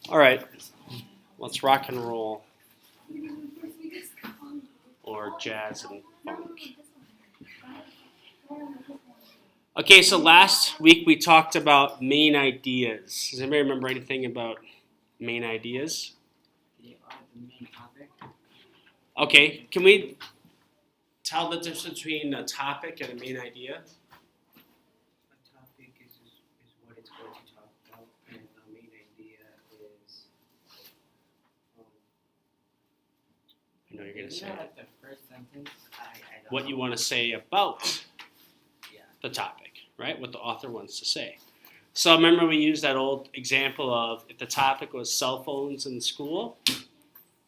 All right, let's rock and roll, or jazz and funk. Okay, so last week we talked about main ideas. Does anybody remember anything about main ideas? They are the main topic. Okay, can we tell the difference between a topic and a main idea? A topic is what it's going to talk about, and the main idea is. I know you're going to say At the first sentence, I don't what know. you want to say about Yeah. the topic, right? What the author wants to say. So remember we used that old example of if the topic was cell phones in school,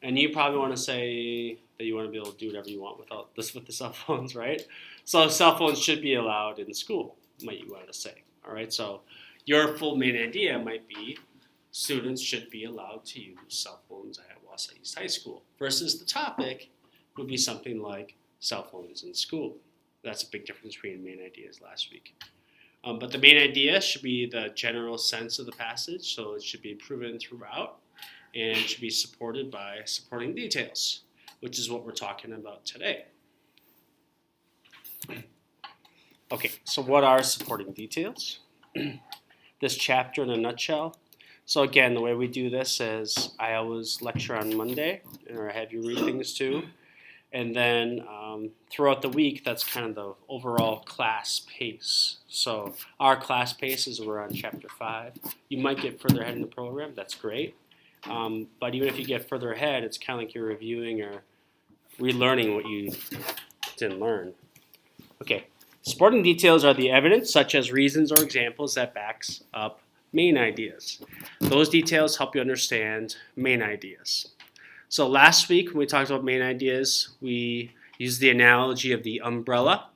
and you probably want to say that you want to be able to do whatever you want with the cell phones, right? So cell phones should be allowed in school, might you want to say. All right, so your full main idea might be students should be allowed to use cell phones at Wausau East High School, versus the topic would be something like cell phones in school. That's a big difference between main ideas last week. But the main idea should be the general sense of the passage, so it should be proven throughout, and it should be supported by supporting details, which is what we're talking about today. Okay, so what are supporting details? This chapter in a nutshell. So again, the way we do this is I always lecture on Monday, or I have you read things too. And then throughout the week, that's kind of the overall class pace. So our class pace is we're on chapter 5. You might get further ahead in the program. That's great. But even if you get further ahead, it's kind of like you're reviewing or relearning what you didn't learn. Okay. Supporting details are the evidence, such as reasons or examples that backs up main ideas. Those details help you understand main ideas. So last week when we talked about main ideas, we used the analogy of the umbrella.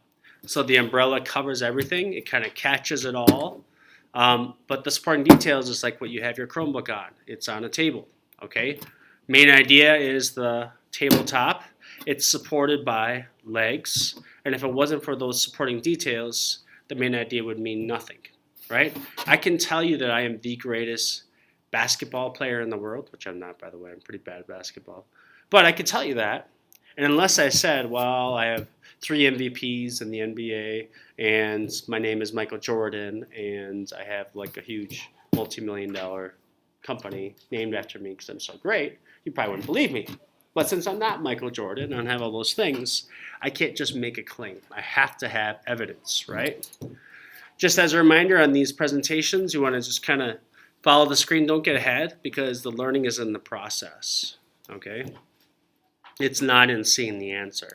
So the umbrella covers everything. It kind of catches it all. But the supporting details is like what you have your Chromebook on. It's on a table, okay? Main idea is the tabletop. It's supported by legs. And if it wasn't for those supporting details, the main idea would mean nothing, right? I can tell you that I am the greatest basketball player in the world, which I'm not, by the way. I'm pretty bad at basketball. But I can tell you that. And unless I said, well, I have 3 MVPs in the NBA, and my name is Michael Jordan, and I have like a huge multi-million-dollar company named after me because I'm so great, you probably wouldn't believe me. But since I'm not Michael Jordan and I don't have all those things, I can't just make a claim. I have to have evidence, right? Just as a reminder on these presentations, you want to just kind of follow the screen, don't get ahead, because the learning is in the process, okay? It's not in seeing the answer.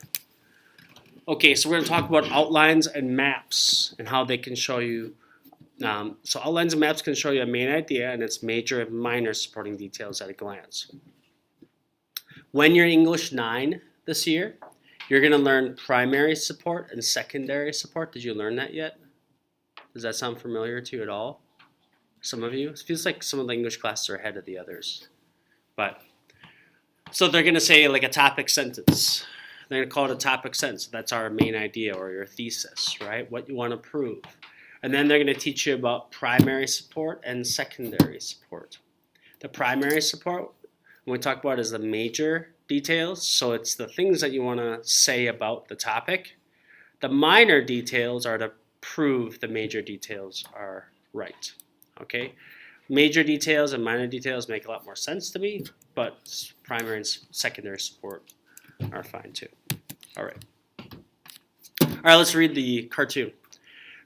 Okay, so we're going to talk about outlines and maps and how they can show you. So outlines and maps can show you a main idea and its major and minor supporting details at a glance. When you're English 9 this year, you're going to learn primary support and secondary support. Did you learn that yet? Does that sound familiar to you at all? Some of you? It feels like some of the English classes are ahead of the others. But so they're going to say like a topic sentence. They're going to call it a topic sentence. That's our main idea or your thesis, right? What you want to prove. And then they're going to teach you about primary support and secondary support. The primary support, when we talk about, is the major details. So it's the things that you want to say about the topic. The minor details are to prove the major details are right. Okay? Major details and minor details make a lot more sense to me, but primary and secondary support are fine too. All right. All right, let's read the cartoon.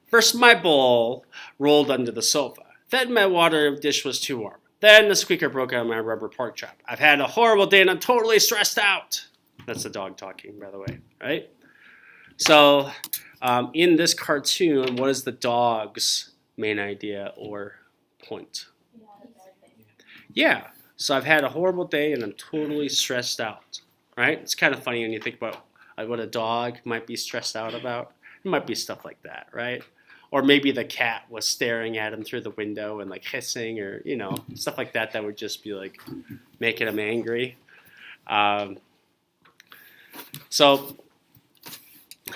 First, my bowl rolled under the sofa. Then my water dish was too warm. Then the squeaker broke out of my rubber pork chop. I've had a horrible day and I'm totally stressed out. That's the dog talking, by the way, right? So in this cartoon, what is the dog's main idea or point? Yeah, so I've had a horrible day and I'm totally stressed out, right? It's kind of funny when you think about what a dog might be stressed out about. It might be stuff like that, right? Or maybe the cat was staring at him through the window and like hissing, or stuff like that that would just be like making him angry. So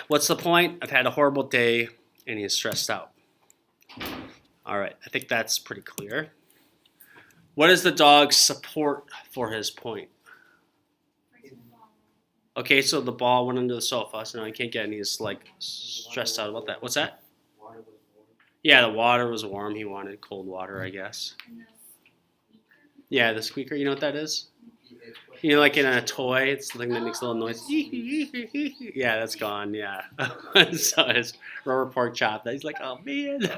what's the point? I've had a horrible day and he's stressed out. All right, I think that's pretty clear. What is the dog's support for his point? Okay, so the ball went under the sofa, so now he can't get any. He's like stressed out about that. What's that? Water was warm. Yeah, the water was warm. He wanted cold water, I guess. Yeah, the squeaker. You know what that is? You know, like in a toy, it's the thing that makes a little noise. Yeah, that's gone. Yeah. So his rubber pork chop. He's like, oh man.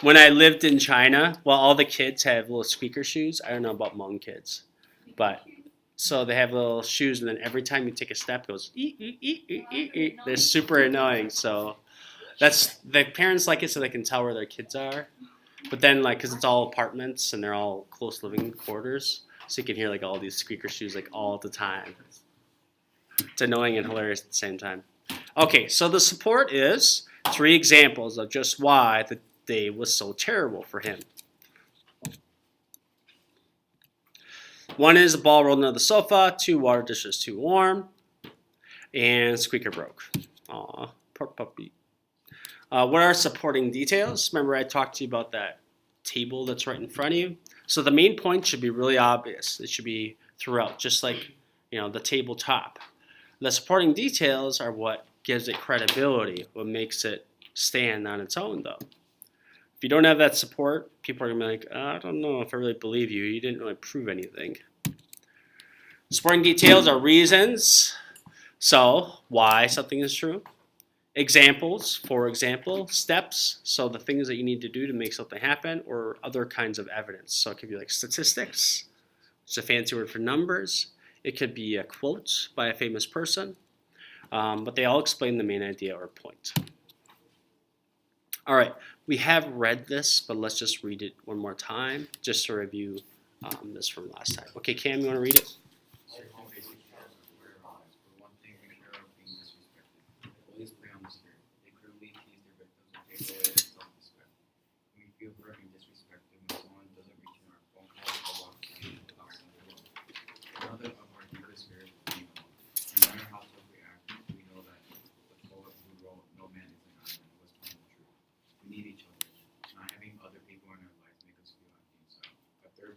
When I lived in China, well, all the kids have little squeaker shoes. I don't know about Hmong kids, but so they have little shoes, and then every time you take a step, it goes. They're super annoying. So that's the parents like it so they can tell where their kids are. But then, like, because it's all apartments and they're all close living quarters, so you can hear like all these squeaker shoes like all the time. It's annoying and hilarious at the same time. Okay, so the support is 3 examples of just why the day was so terrible for him. 1 is the ball rolled under the sofa. 2, water dish was too warm, and squeaker broke. Aw, poor puppy. What are supporting details? Remember I talked to you about that table that's right in front of you? So the main point should be really obvious. It should be throughout, just like the tabletop. The supporting details are what gives it credibility, what makes it stand on its own, though. If you don't have that support, people are going to be like, I don't know if I really believe you. You didn't really prove anything. Supporting details are reasons. So, why something is true. Examples, for example, steps, so the things that you need to do to make something happen, or other kinds of evidence. So it could be like statistics, it's a fancy word for numbers. It could be a quote by a famous person, but they all explain the main idea or point. All right, we have read this, but let's just read it one more time, just to review this from last time. Okay, Cam, you want to read it?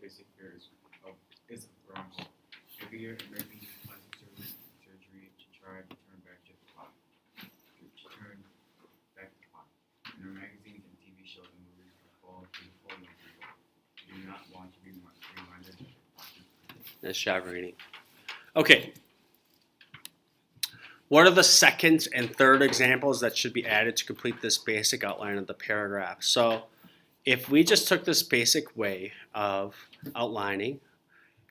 Basic fear is wrong. Every year, Americans use plastic surgery to try to turn back the clock. In our magazines and TV shows and movies for all beautiful young people, we do not want to be reminded of Nice job reading. Okay. What are the second and third examples that should be added to complete this basic outline of the paragraph? So if we just took this basic way of outlining,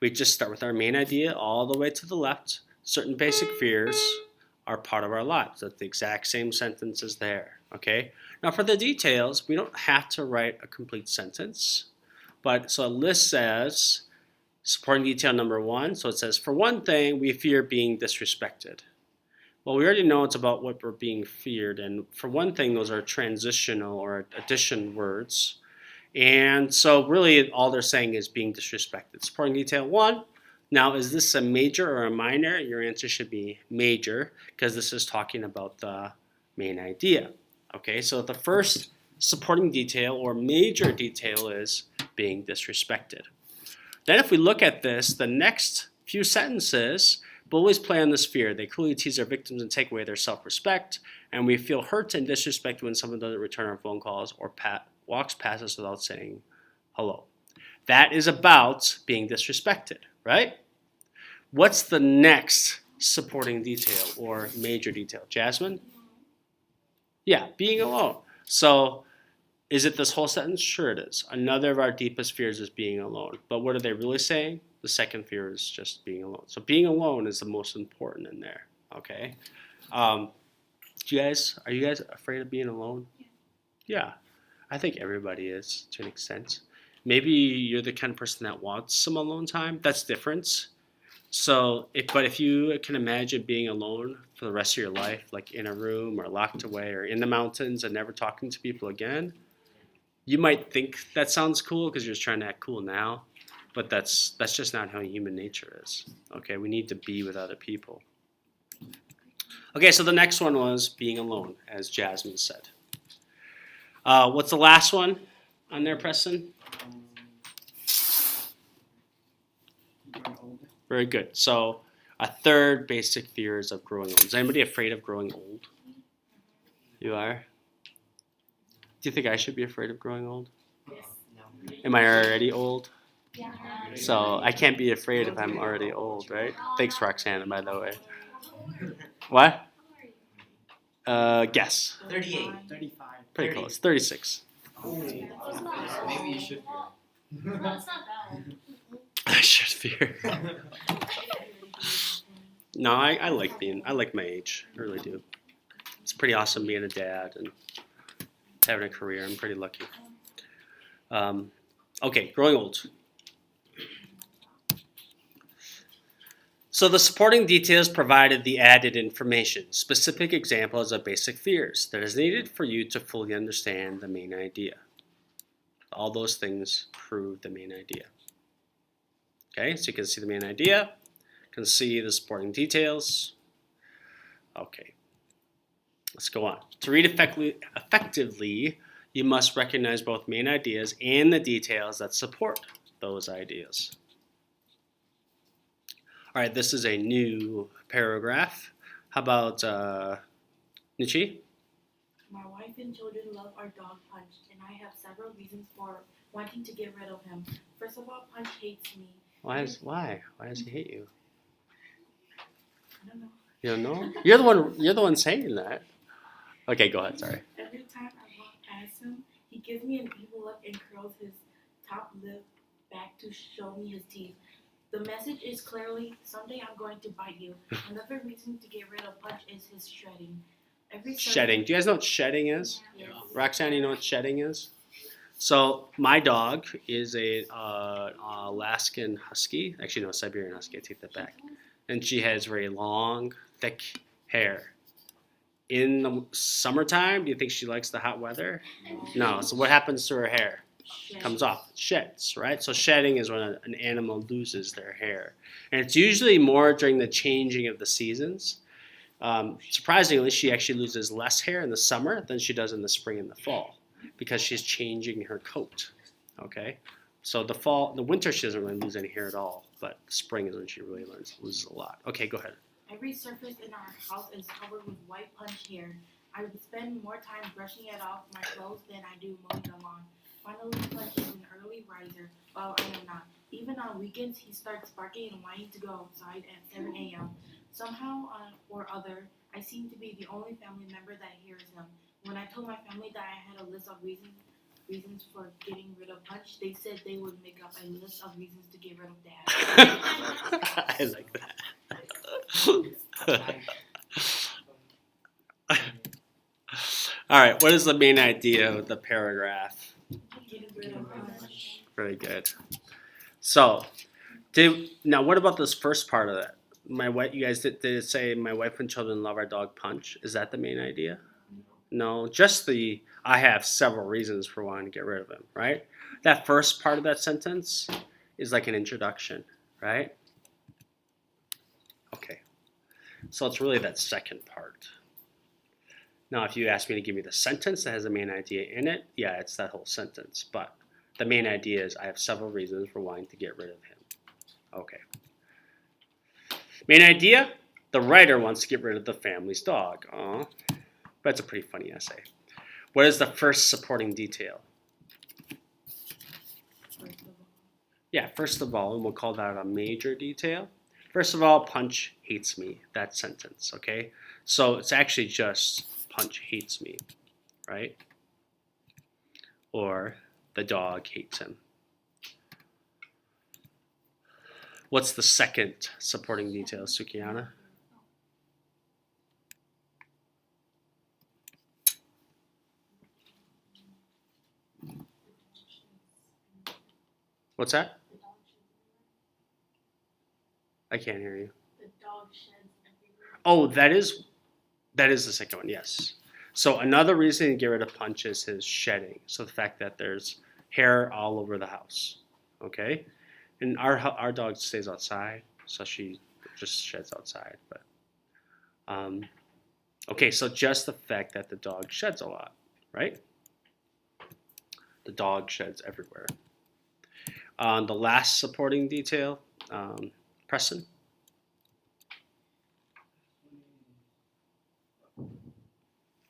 we just start with our main idea all the way to the left. Certain basic fears are part of our lives. That's the exact same sentence as there, okay? Now for the details, we don't have to write a complete sentence, but so a list says, supporting detail number 1, so it says, for one thing, we fear being disrespected. Well, we already know it's about what we're being feared, and for one thing, those are transitional or addition words. And so really all they're saying is being disrespected. Supporting detail 1. Now, is this a major or a minor? Your answer should be major, because this is talking about the main idea. Okay, so the first supporting detail or major detail is being disrespected. Then if we look at this, the next few sentences, bullies play on this fear. They cruelly tease their victims and take away their self-respect, and we feel hurt and disrespected when someone doesn't return our phone calls or walks past us without saying hello. That is about being disrespected, right? What's the next supporting detail or major detail? Jasmine? Yeah, being alone. So is it this whole sentence? Sure it is. Another of our deepest fears is being alone. But what are they really saying? The second fear is just being alone. So being alone is the most important in there, okay? Are you guys afraid of being alone? Yeah. I think everybody is, to an extent. Maybe you're the kind of person that wants some alone time. That's different. So, if you can imagine being alone for the rest of your life, like in a room or locked away or in the mountains and never talking to people again, you might think that sounds cool because you're just trying to act cool now. But that's just not how human nature is. Okay, we need to be with other people. Okay, so the next one was being alone, as Jasmine said. What's the last one? on there, Preston? Growing older. Very good. So a third basic fear is of growing old. Is anybody afraid of growing old? You are? Do you think I should be afraid of growing old? No. Am I already old? Yeah. So I can't be afraid if I'm already old, right? Thanks, Roxanna, by the way. What? Guess. 38. 35. Pretty close. 36. Maybe you should fear. No, it's not bad. I should fear. No, I like my age. I really do. It's pretty awesome being a dad and having a career. I'm pretty lucky. Okay, growing old. So the supporting details provided the added information, specific examples of basic fears that is needed for you to fully understand the main idea. All those things prove the main idea. Okay, so you can see the main idea, you can see the supporting details. Okay, let's go on. To read effectively, you must recognize both main ideas and the details that support those ideas. All right, this is a new paragraph. How about Nichi? My wife and children love our dog Punch, and I have several reasons for wanting to get rid of him. First of all, Punch hates me. Why does he hate you? I don't know. You don't know? You're the one saying that. Okay, go ahead. Sorry. Every time I walk past him, he gives me an evil look and curls his top lip back to show me his teeth. The message is clearly, someday I'm going to bite you. Another reason to get rid of Punch is his shedding. Shedding. Do you guys know what shedding is? Yes. Roxanne, you know what shedding is? So my dog is a Alaskan Husky. Actually, no, Siberian Husky. I take that back. And she has very long, thick hair. In the summertime, do you think she likes the hot weather? No. So what happens to her hair? Shedding. Comes off, sheds, right? So shedding is when an animal loses their hair. And it's usually more during the changing of the seasons. Surprisingly, she actually loses less hair in the summer than she does in the spring and the fall because she's changing her coat, okay? So the winter she doesn't really lose any hair at all, but spring is when she really loses a lot. Okay, go ahead. Every surface in our house is covered with white Punch hair. I would spend more time brushing it off my clothes than I do mowing the lawn. Finally, Punch is an early riser, while I am not. Even on weekends, he starts barking and wanting to go outside at 7 a.m. Somehow or other, I seem to be the only family member that hears him. When I told my family that I had a list of reasons for getting rid of Punch, they said they would make up a list of reasons to get rid of Dad. I like that. All right, what is the main idea of the paragraph? Getting rid of Punch. Very good. So, now what about this first part of that? You guys did it say my wife and children love our dog Punch? Is that the main idea? No, just I have several reasons for wanting to get rid of him, right? That first part of that sentence is like an introduction, right? Okay. So it's really that second part. Now, if you ask me to give me the sentence that has the main idea in it, yeah, it's that whole sentence. But the main idea is I have several reasons for wanting to get rid of him. Okay. Main idea, the writer wants to get rid of the family's dog. Aw. That's a pretty funny essay. What is the first supporting detail? Yeah, first of all, and we'll call that a major detail. First of all, Punch hates me. That sentence, okay? So it's actually just Punch hates me, right? Or the dog hates him. What's the second supporting detail, Sukiana? What's that? I can't hear you. The dog sheds everywhere. Oh, that is the second one, yes. So another reason to get rid of Punch is his shedding. So the fact that there's hair all over the house, okay? And our dog stays outside, so she just sheds outside. But okay, so just the fact that the dog sheds a lot, right? The dog sheds everywhere. The last supporting detail, Preston.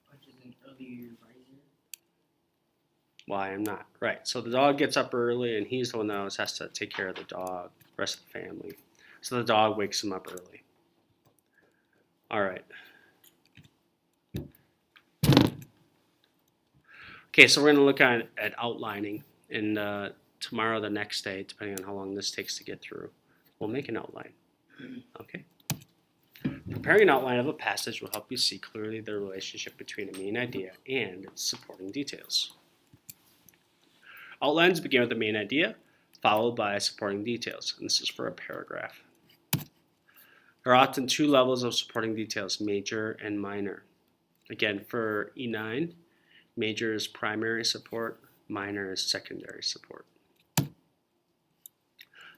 Punches an early riser. Why I'm not. Right. So the dog gets up early and he's the one that always has to take care of the dog, the rest of the family. So the dog wakes him up early. All right. Okay, so we're going to look at outlining. And tomorrow, the next day, depending on how long this takes to get through, we'll make an outline. Okay? Preparing an outline of a passage will help you see clearly the relationship between a main idea and its supporting details. Outlines begin with the main idea, followed by supporting details. And this is for a paragraph. There are often two levels of supporting details, major and minor. Again, for E9, major is primary support, minor is secondary support.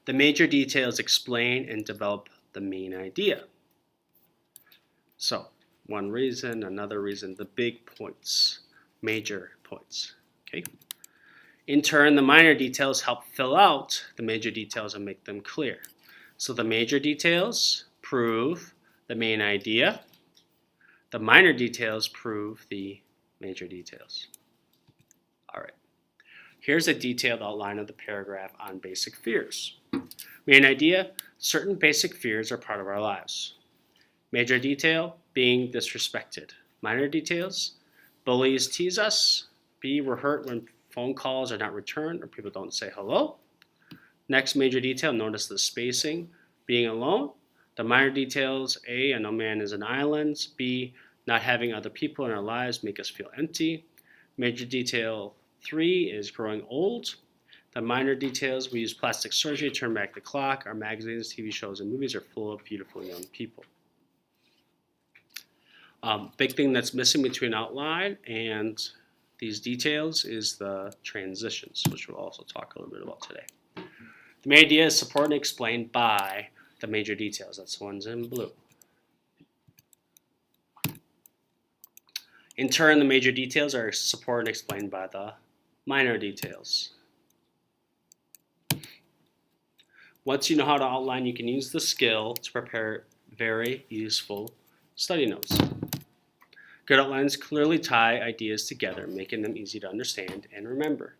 The major details explain and develop the main idea. So, one reason, another reason, the big points, major points. Okay. In turn, the minor details help fill out the major details and make them clear. So the major details prove the main idea. The minor details prove the major details. All right. Here's a detailed outline of the paragraph on basic fears. Main idea, certain basic fears are part of our lives. Major detail, being disrespected. Minor details, bullies tease us. B, we're hurt when phone calls are not returned or people don't say hello. Next major detail, notice the spacing, being alone. The minor details, A, no man is an island. B, not having other people in our lives make us feel empty. Major detail 3 is growing old. The minor details, we use plastic surgery to turn back the clock. Our magazines, TV shows, and movies are full of beautiful young people. Big thing that's missing between outline and these details is the transitions, which we'll also talk a little bit about today. The main idea is supported and explained by the major details. That's the ones in blue. In turn, the major details are supported and explained by the minor details. Once you know how to outline, you can use the skill to prepare very useful study notes. Good outlines clearly tie ideas together, making them easy to understand and remember.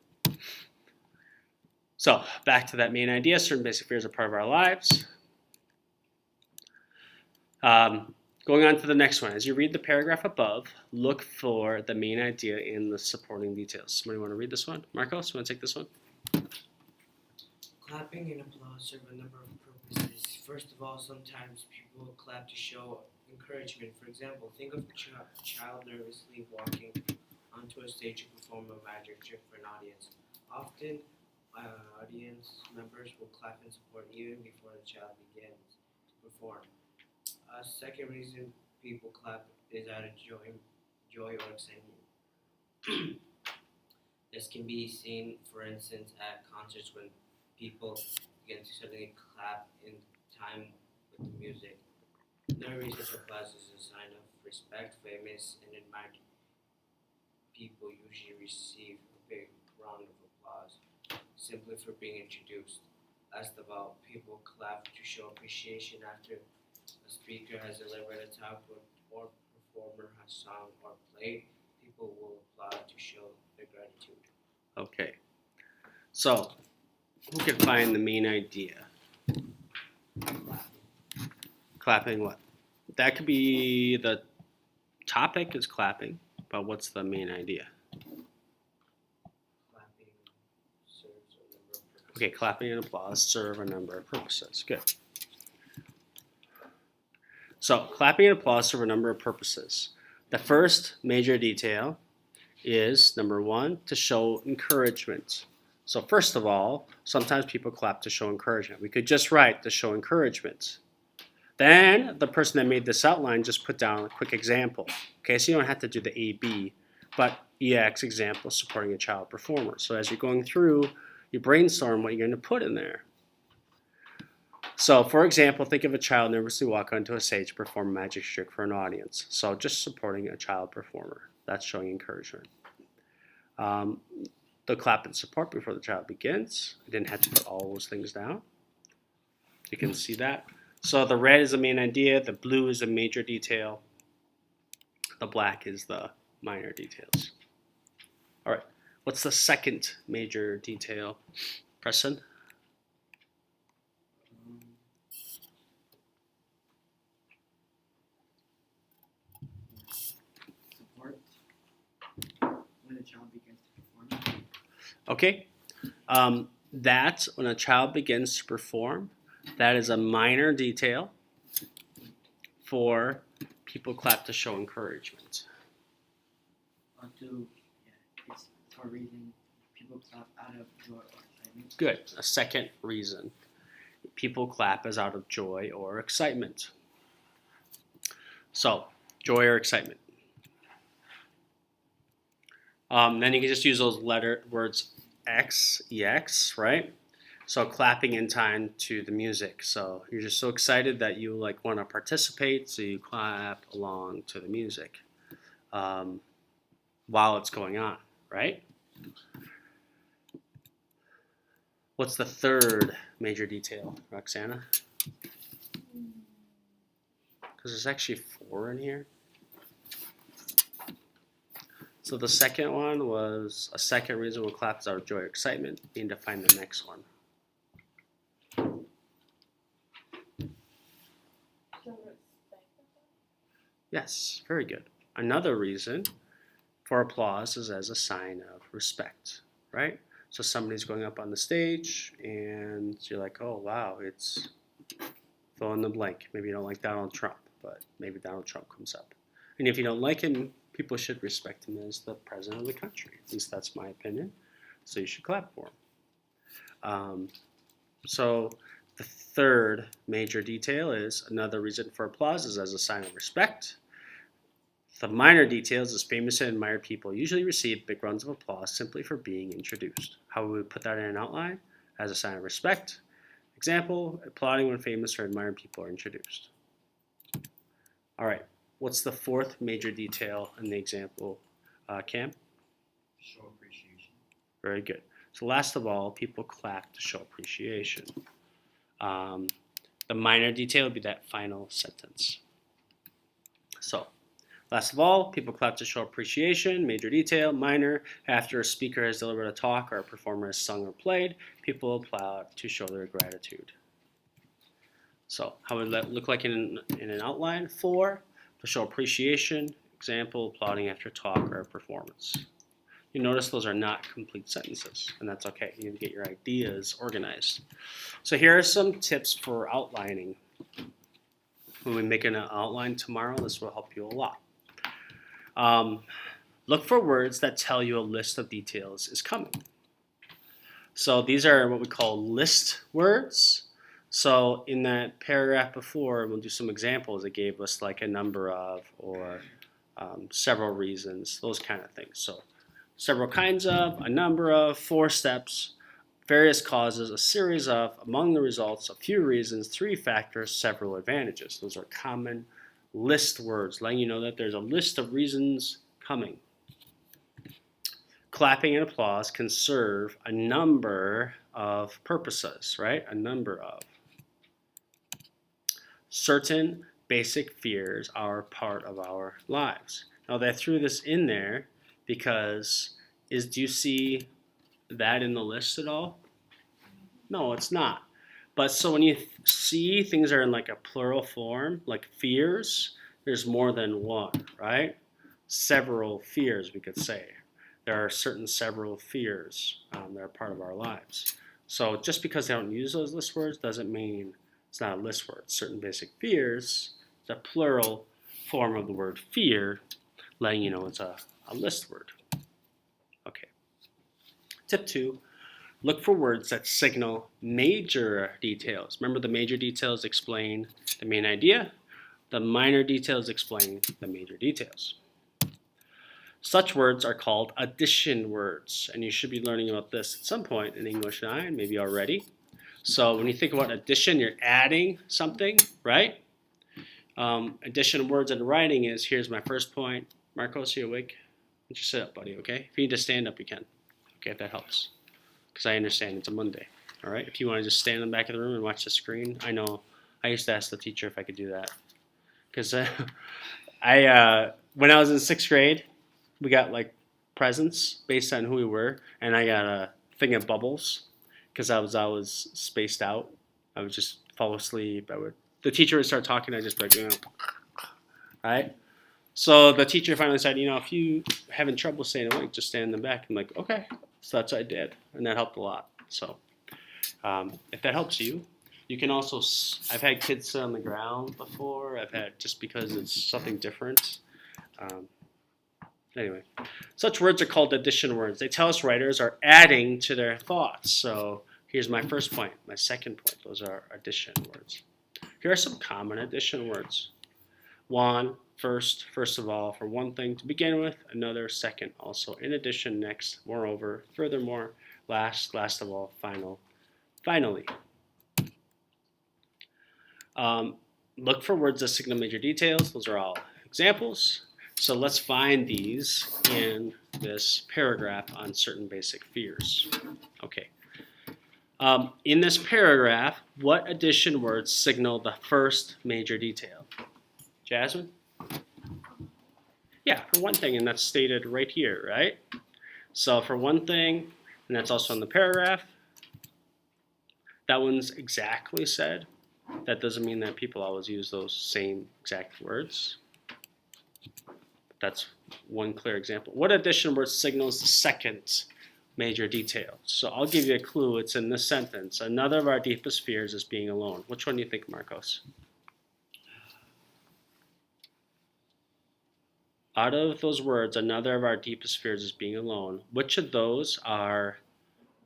So, back to that main idea, certain basic fears are part of our lives. Going on to the next one. As you read the paragraph above, look for the main idea in the supporting details. Somebody want to read this one? Marcos, you want to take this one? Clapping and applause serve a number of purposes. First of all, sometimes people clap to show encouragement. For example, think of a child nervously walking onto a stage to perform a magic trick for an audience. Often, audience members will clap in support even before the child begins to perform. A second reason people clap is out of joy or excitement. This can be seen, for instance, at concerts when people begin to suddenly clap in time with the music. Another reason for applause is a sign of respect. Famous and admired people usually receive a big round of applause simply for being introduced. Last of all, people clap to show appreciation after a speaker has delivered a talk or performer has sung or played. People will applaud to show their gratitude. Okay. So, who can find the main idea? Clapping what? That could be the topic is clapping, but what's the main idea? Clapping serves a number of purposes. Okay, clapping and applause serve a number of purposes. Good. So, clapping and applause serve a number of purposes. The first major detail is, number one, to show encouragement. So first of all, sometimes people clap to show encouragement. We could just write to show encouragement. Then the person that made this outline just put down a quick example. Okay, so you don't have to do the A, B, but EX example supporting a child performer. So as you're going through, you brainstorm what you're going to put in there. So for example, think of a child nervously walk onto a stage to perform a magic trick for an audience. So just supporting a child performer. That's showing encouragement. the clap and support before the child begins. I didn't have to put all those things down. You can see that. So the red is the main idea, the blue is the major detail, the black is the minor details. All right, what's the second major detail, Preston? Support when a child begins to perform. Okay, that when a child begins to perform, that is a minor detail for people clap to show encouragement. It's for a reason people clap out of joy or excitement. Good. A second reason people clap is out of joy or excitement. So, joy or excitement. Then you can just use those letter words X, EX, right? So clapping in time to the music. So you're just so excited that you like want to participate, so you clap along to the music while it's going on, right? What's the third major detail, Roxana? Because there's actually 4 in here. So the second one was a second reason we'll clap is out of joy or excitement. You need to find the next one. Yes, very good. Another reason for applause is as a sign of respect, right? So somebody's going up on the stage and you're like, oh wow, it's fill in the blank. Maybe you don't like Donald Trump, but maybe Donald Trump comes up. And if you don't like him, people should respect him as the president of the country. At least that's my opinion. So you should clap for him. So the third major detail is another reason for applause is as a sign of respect. The minor details is famous and admired people usually receive big rounds of applause simply for being introduced. How would we put that in an outline? As a sign of respect. Example, applauding when famous or admired people are introduced. All right, what's the fourth major detail in the example, Cam? Show appreciation. Very good. So last of all, people clap to show appreciation. The minor detail would be that final sentence. So, last of all, people clap to show appreciation. Major detail, minor. After a speaker has delivered a talk or a performer has sung or played, people applaud to show their gratitude. So, how would that look like in an outline? 4, to show appreciation. Example, applauding after a talk or a performance. You notice those are not complete sentences, and that's okay. You need to get your ideas organized. So here are some tips for outlining. When we make an outline tomorrow, this will help you a lot. Look for words that tell you a list of details is coming. So these are what we call list words. So in that paragraph before, we'll do some examples. It gave us like a number of or several reasons, those kind of things. So several kinds of, a number of, 4 steps, various causes, a series of, among the results, a few reasons, 3 factors, several advantages. Those are common list words, letting you know that there's a list of reasons coming. Clapping and applause can serve a number of purposes, right? A number of. Certain basic fears are part of our lives. Now, they threw this in there because do you see that in the list at all? No, it's not. But so when you see things are in like a plural form, like fears, there's more than one, right? Several fears, we could say. There are certain several fears that are part of our lives. So just because they don't use those list words doesn't mean it's not a list word. Certain basic fears, it's a plural form of the word fear, letting you know it's a list word. Okay. Tip 2, look for words that signal major details. Remember, the major details explain the main idea. The minor details explain the major details. Such words are called addition words, and you should be learning about this at some point in English 9, maybe already. So when you think about addition, you're adding something, right? Addition of words in writing is, here's my first point. Marcos, are you awake? Why don't you sit up, buddy, okay? If you need to stand up, you can. Okay, if that helps. Because I understand it's a Monday. All right, if you want to just stand in the back of the room and watch the screen, I know I used to ask the teacher if I could do that. Because when I was in 6th grade, we got like presents based on who we were, and I got a thing of bubbles because I was always spaced out. I would just fall asleep. The teacher would start talking. I just like, right. So the teacher finally said, if you having trouble staying awake, just stand in the back. I'm like, okay. So that's what I did, and that helped a lot. So if that helps you, you can also. I've had kids sit on the ground before. I've had just because it's something different. Anyway, such words are called addition words. They tell us writers are adding to their thoughts. So here's my first point. My second point. Those are addition words. Here are some common addition words. One, first of all, for one thing to begin with. Another, second, also. In addition, next, moreover, furthermore, last of all, finally. Look for words that signal major details. Those are all examples. So let's find these in this paragraph on certain basic fears. Okay. In this paragraph, what addition words signal the first major detail? Jasmine? Yeah, for one thing, and that's stated right here, right? So for one thing, and that's also in the paragraph, that one's exactly said. That doesn't mean that people always use those same exact words. That's one clear example. What addition word signals the second major detail? So I'll give you a clue. It's in this sentence. Another of our deepest fears is being alone. Which one do you think, Marcos? Out of those words, another of our deepest fears is being alone. Which of those are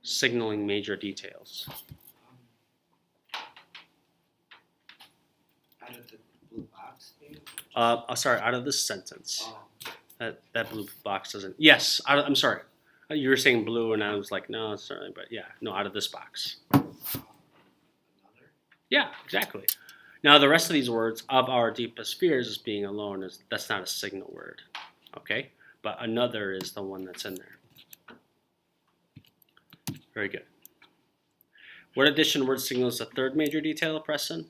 signaling major details? Out of the blue box thing? Sorry, out of this sentence. Oh. That blue box doesn't. Yes, I'm sorry. You were saying blue, and I was like, no, certainly, but yeah, no, out of this box. Another? Yeah, exactly. Now, the rest of these words, of our deepest fears is being alone, that's not a signal word, okay? But another is the one that's in there. Very good. What addition word signals the third major detail, Preston?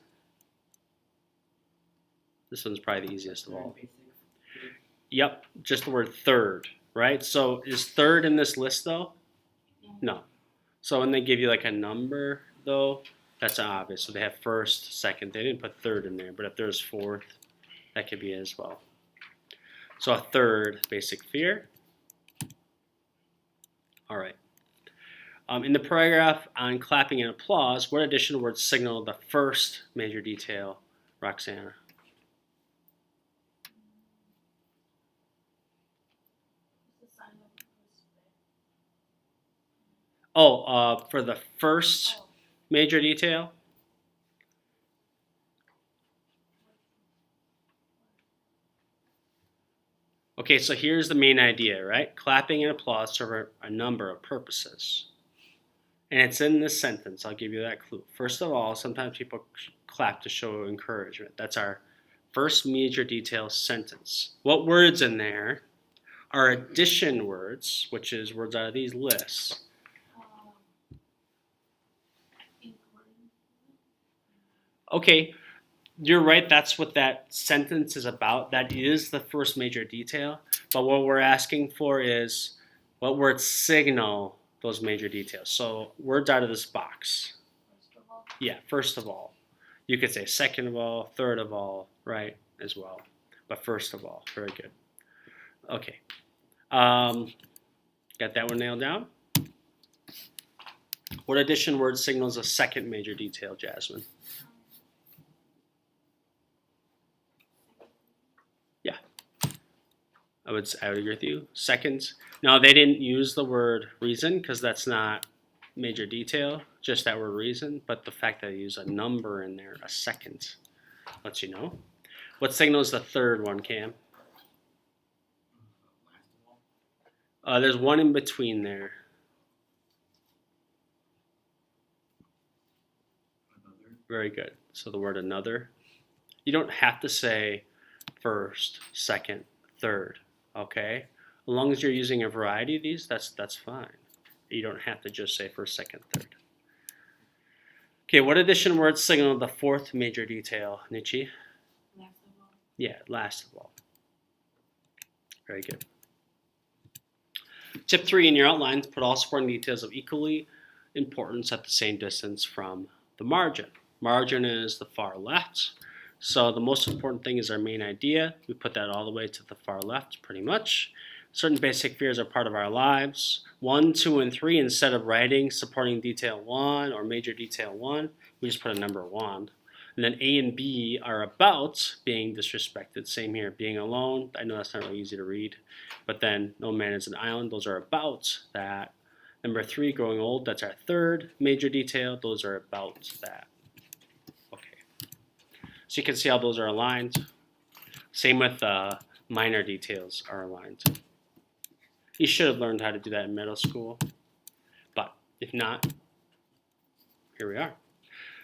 This one's probably the easiest of all. Yep, just the word third, right? So is third in this list, though? No. So when they give you like a number, though, that's obvious. So they have first, second. They didn't put third in there, but if there's fourth, that could be as well. So a third, basic fear. All right. In the paragraph on clapping and applause, what additional words signal the first major detail, Roxana? For the first major detail? Okay, so here's the main idea, right? Clapping and applause serve a number of purposes. And it's in this sentence. I'll give you that clue. First of all, sometimes people clap to show encouragement. That's our first major detail sentence. What words in there are addition words, which is words out of these lists? Okay, you're right. That's what that sentence is about. That is the first major detail. But what we're asking for is what words signal those major details. So words out of this box. Yeah, first of all. You could say second of all, third of all, right, as well. But first of all, very good. Okay. Got that one nailed down? What addition word signals a second major detail, Jasmine? I would agree with you. Second, no, they didn't use the word reason because that's not major detail, just that word reason. But the fact that they use a number in there, a second, lets you know. What signals the third one, Cam? There's one in between there. Another. Very good. So the word another. You don't have to say first, second, third. Okay, as long as you're using a variety of these, that's fine. You don't have to just say first, second, third. Okay, what addition words signal the fourth major detail, Nietzsche? Last of all. Yeah, last of all. Very good. Tip 3 in your outlines, put all supporting details of equally importance at the same distance from the margin. Margin is the far left. So the most important thing is our main idea. We put that all the way to the far left, pretty much. Certain basic fears are part of our lives. 1, 2, and 3, instead of writing supporting detail 1 or major detail 1, we just put a number 1. And then A and B are about being disrespected. Same here, being alone. I know that's not really easy to read. But then no man is an island. Those are about that. Number 3, growing old. That's our third major detail. Those are about that. Okay. So you can see how those are aligned. Same with minor details are aligned. You should have learned how to do that in middle school. But if not, here we are.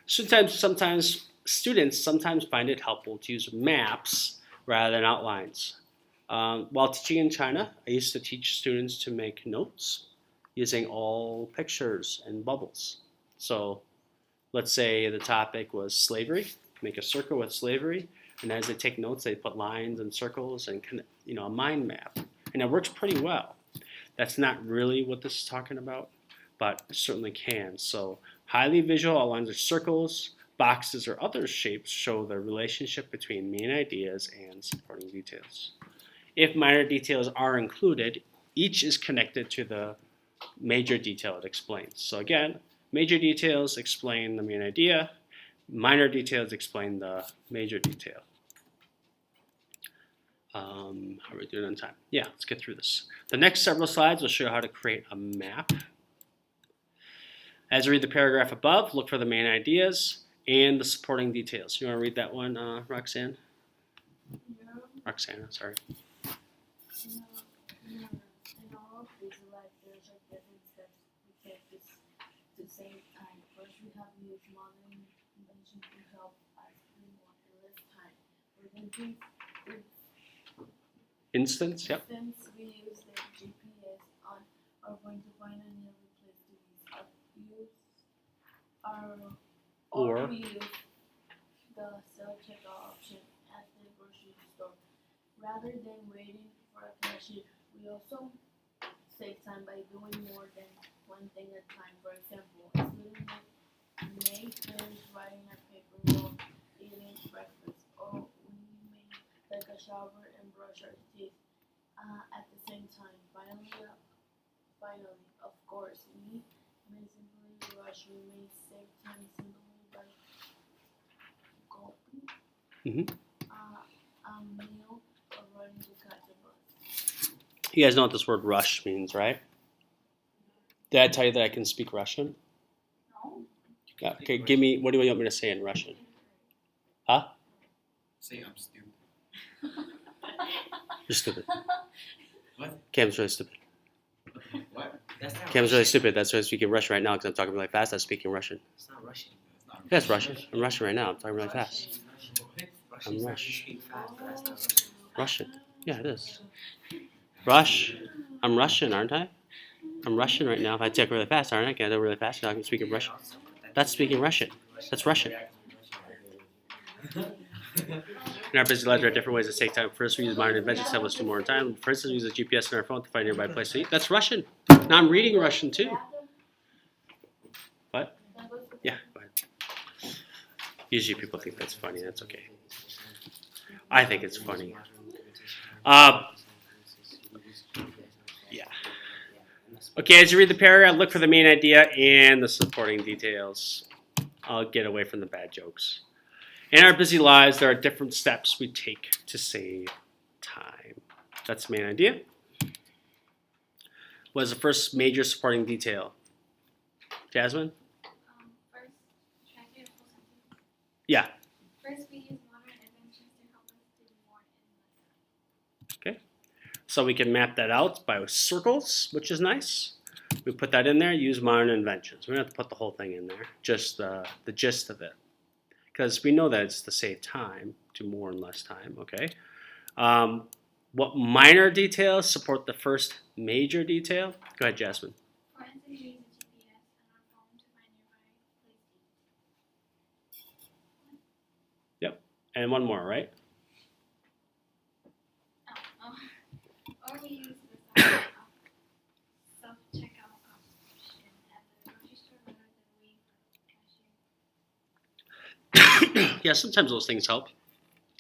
Sometimes students find it helpful to use maps rather than outlines. While teaching in China, I used to teach students to make notes using all pictures and bubbles. So let's say the topic was slavery, make a circle with slavery, and as they take notes, they put lines and circles and a mind map. And it works pretty well. That's not really what this is talking about, but it certainly can. So highly visual outlines are circles, boxes, or other shapes show the relationship between main ideas and supporting details. If minor details are included, each is connected to the major detail it explains. So again, major details explain the main idea, minor details explain the major detail. How are we doing on time? Yeah, let's get through this. The next several slides will show you how to create a map. As you read the paragraph above, look for the main ideas and the supporting details. You want to read that one, Roxanne? Yeah. Roxana, sorry. In all of this life, there's different steps we take this to save time. First, we have used modern inventions to help us do more in less time. For Instance, yep. instance, we use the GPS on are going to find a nearby place to use or we use the self-checkout option at the grocery store. Rather than waiting for a cashier, we also save time by doing more than one thing at a time. For example, a student may finish writing a paper while eating breakfast, or we may take a shower and brush our teeth at the same time. Finally, of course, we may simply rush. We may save time simply by gulping a meal or running to catch a bus. You guys know what this word rush means, right? Did I tell you that I can speak Russian? No. Yeah, okay, give me, what do you want me to say in Russian? Huh? Say I'm stupid. You're stupid. What? Cam's really stupid. What? That's not Cam's really Russian. stupid. That's why I'm speaking Russian right now because I'm talking really fast. I'm speaking Russian. It's not Russian. That's not Yeah, it's Russian. I'm Russian right now. I'm talking really fast. Russian's not, you Rush. speak fast, but that's not Russian. Russian. Yeah, it is. Rush. I'm Russian, aren't I? I'm Russian right now. If I talk really fast, aren't I? Can I do really fast? Now I can speak in Russian. That's speaking Russian. That's Russian. In our busy lives, there are different ways to save time. First, we use modern inventions to help us do more in time. For instance, we use a GPS on our phone to find a nearby place to eat. That's Russian. Now I'm reading Russian too. What? Yeah, go ahead. Usually people think that's funny. That's okay. I think it's funny. Yeah. Okay, as you read the paragraph, look for the main idea and the supporting details. I'll get away from the bad jokes. In our busy lives, there are different steps we take to save time. That's the main idea. What is the first major supporting detail? Jasmine? First, can I do a full sentence? Yeah. First, we use modern inventions to help us do more in less time. So we can map that out by circles, which is nice. We put that in there, use modern inventions. We don't have to put the whole thing in there, just the gist of it. Because we know that it's to save time, do more in less time, okay? What minor details support the first major detail? Go ahead, Jasmine. For instance, And one more, right? Or we use the self-checkout option at the grocery store rather than waiting for cashier. Yeah, sometimes those things help.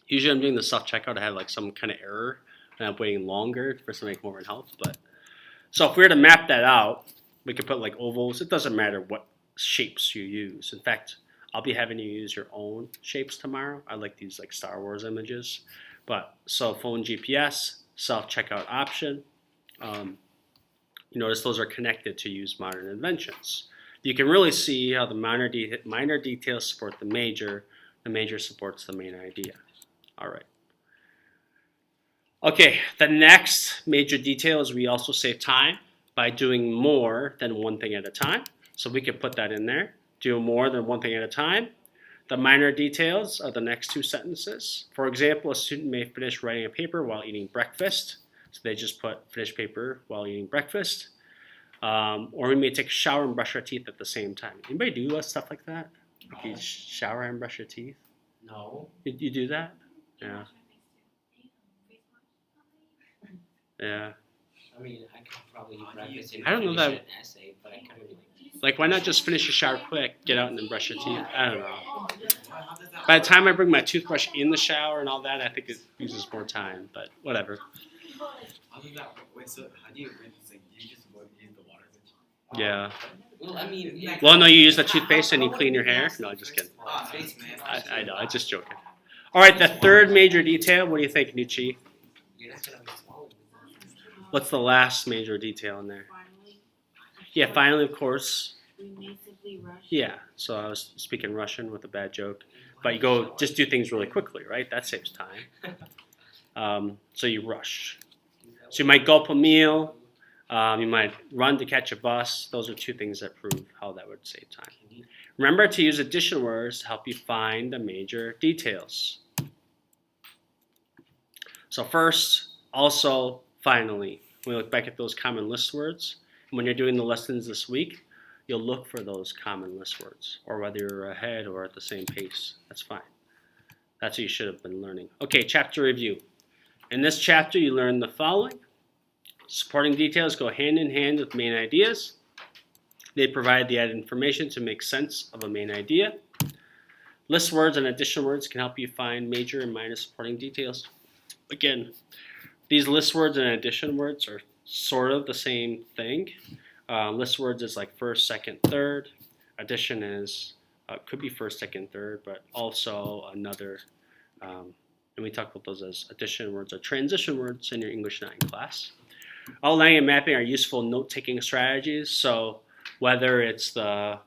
Usually I'm doing the self-checkout, I have like some kind of error, and I'm waiting longer for something to come over and help. But so if we were to map that out, we could put like ovals. It doesn't matter what shapes you use. In fact, I'll be having you use your own shapes tomorrow. I like these like Star Wars images. But so phone GPS, self-checkout option. You notice those are connected to use modern inventions. You can really see how the minor details support the major supports the main idea. All right. Okay, the next major detail is we also save time by doing more than one thing at a time. So we can put that in there. Do more than one thing at a time. The minor details are the next two sentences. For example, a student may finish writing a paper while eating breakfast. So they just put finish paper while eating breakfast. Or we may take a shower and brush our teeth at the same time. Anybody do stuff like that? Like you shower and brush your teeth? No. You do that? Yeah. Yeah. I mean, I could probably eat breakfast and I don't know finish that- an essay, but I couldn't. Like, why not just finish your shower quick, get out and then brush your teeth? I don't know. By the time I bring my toothbrush in the shower and all that, I think it uses more time, but whatever. Other than that, wait, so how do you rinse? Like, do you just use the water? Yeah. Well, I mean, Well, no, you use the toothpaste and you clean your hair? No, just kidding. Man. I know, I'm just joking. All right, the third major detail, what do you think, Nucci? you're not gonna be swallowed. What's the last major detail in there? Finally, Yeah, finally, of course. we may simply rush. Yeah, so I was speaking Russian with a bad joke. But you go, just do things really quickly, right? That saves time. So you rush. So you might gulp a meal. You might run to catch a bus. Those are two things that prove how that would save time. Remember to use addition words to help you find the major details. So first, also, finally, when we look back at those common list words, when you're doing the lessons this week, you'll look for those common list words, or whether you're ahead or at the same pace. That's fine. That's what you should have been learning. Okay, chapter review. In this chapter, you learn the following. Supporting details go hand in hand with main ideas. They provide the added information to make sense of a main idea. List words and addition words can help you find major and minor supporting details. Again, these list words and addition words are sort of the same thing. List words is like first, second, third. Addition is, could be first, second, third, but also another, and we talk about those as addition words or transition words in your English 9 class. Outlining and mapping are useful note-taking strategies. So whether it's the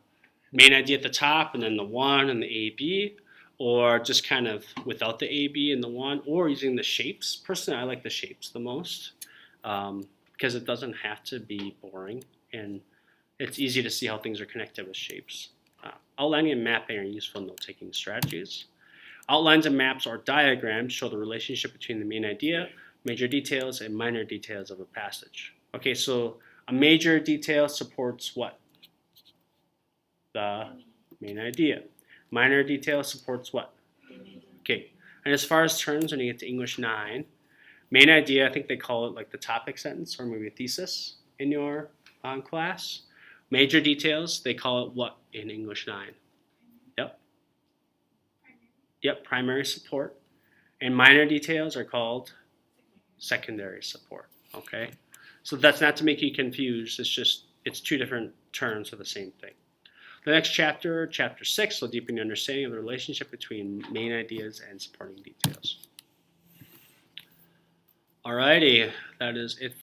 main idea at the top and then the one and the AB, or just kind of without the AB and the one, or using the shapes. Personally, I like the shapes the most because it doesn't have to be boring and it's easy to see how things are connected with shapes. Outlining and mapping are useful note-taking strategies. Outlines and maps or diagrams show the relationship between the main idea, major details, and minor details of a passage. Okay, so a major detail supports what? The main idea. Minor detail supports what? Okay, and as far as terms, when you get to English 9, main idea, I think they call it like the topic sentence or maybe a thesis in your class. Major details, they call it what in English 9? Yep, primary support. And minor details are called secondary support, okay? So that's not to make you confused, it's just, it's two different terms for the same thing. The next chapter, chapter 6, will deepen your understanding of the relationship between main ideas and supporting details. Alrighty, that is it